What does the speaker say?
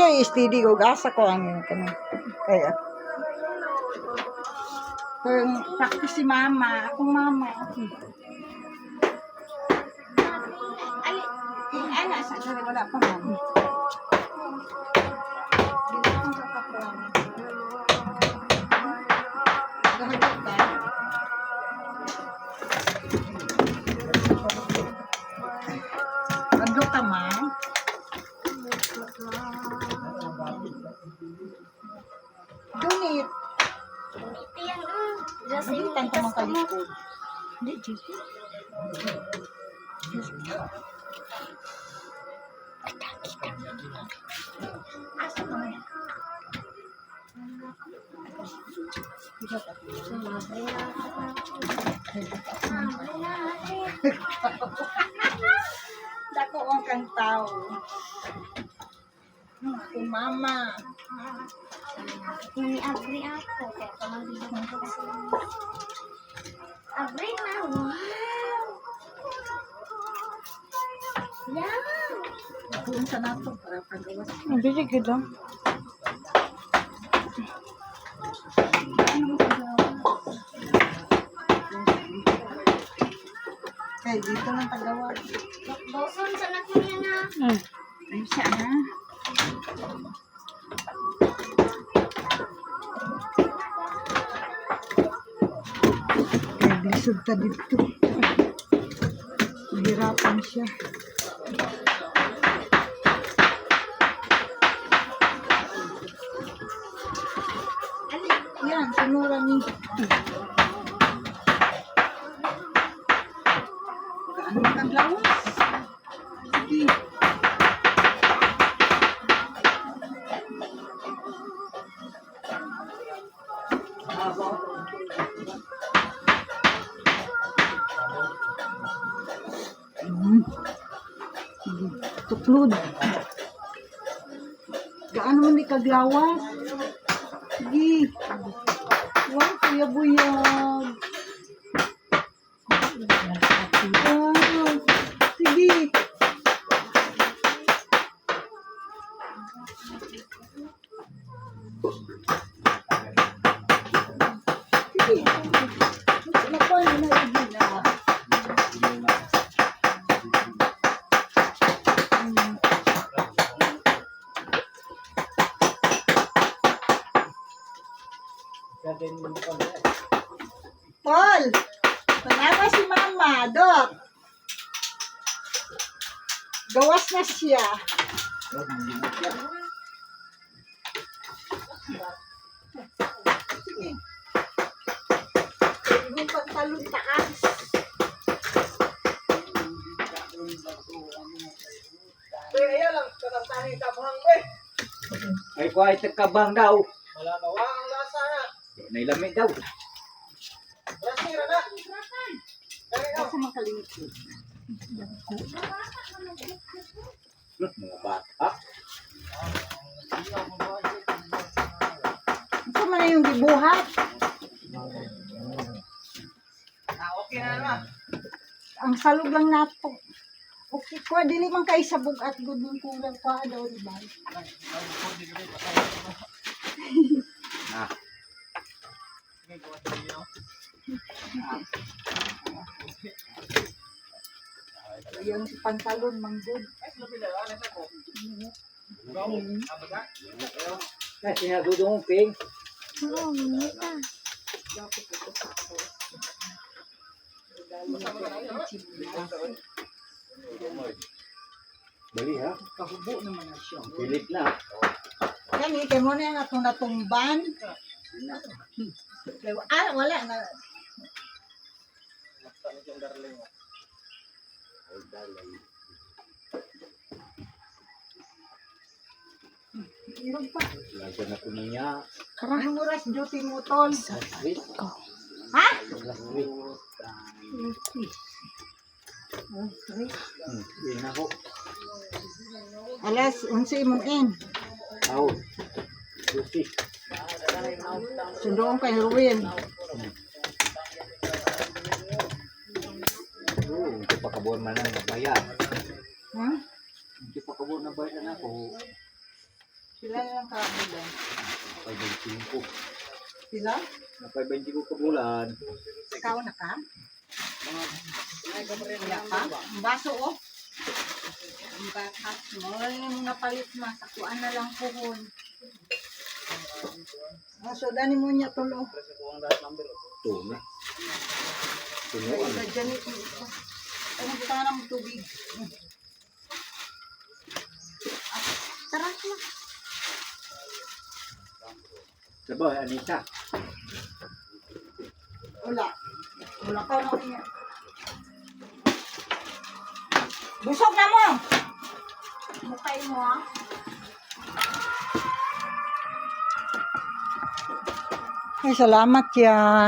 Ay, steady ko. Gasa ko ang kanang. Kaya. Kung practice si mama. Akong mama. Ano, sa wala pa mama. Adlo ka ma. Dunit. Yan just Hindi tanto mang kalikod. Hindi, Gigi. asa ka man. Dako ang kantaw. Akong mama. Mani agree ako. Kaya pamagiging ko kasi. Agree na. Wow! Yan! Kung sa nato para pagawas. Hindi good lang. Kaya dito lang tagawa. Boson sa nakunya na. Ay siya na. Kaya bisod ta dito. Hirapan siya. Yan, sinura ni. Ano kang lawas? Sige. Tuklod. Gaano man ikaglawas? Sige. Wow, kuya buyag. Wow. Sige. Sige. Nakuha na na ibig na. Tol! Tanawa si mama, Dot. Gawas na siya. Sige. Yung pantalon taas. Ay kuha ito kabang daw. Wala na ang lasa na. Nailamig daw. Lasira na. Kasi makalimit. Mga bata. Ito man na yung gibuhat. Okay na naman. Ang salog lang nato. Okay ko, dili man kay sabog at good yung kulang pa daw, di ba? Ah, Yung pantalon, manggod. na sinagudong ping. Oo, minita. Bali ha. Kahubo naman na siya. Pilit na. Yan, kay mo na yung atong natumban. Wala na. Ilan pa? Laga na ko niya. Anong oras duty mo, Tol? Wait. Ha? Wait. Yun ako. Alas, 11 mong in. Out. Duty. Sundoon kay Ruin. Hindi pa kabuan man ang bayad. Ha? Hindi pa kabuan na bayad na ako. Sila lang kabulan. 5.25. Sila? Na 5.25 ka bulan. Ikaw na ka? Wala pa? Ang baso oh. Ang batas mo. Yung napalit ma. Sakuan na lang puhon. So, dani mo niya tulo. Ito na. Ay, Tunuan. isa dyan ito. Ay, nagkita ng tubig. Tara na. Sabaw, Anissa. Wala. Wala ka na niya. Busog na mo! Mukay mo ah. Ay, salamat yan.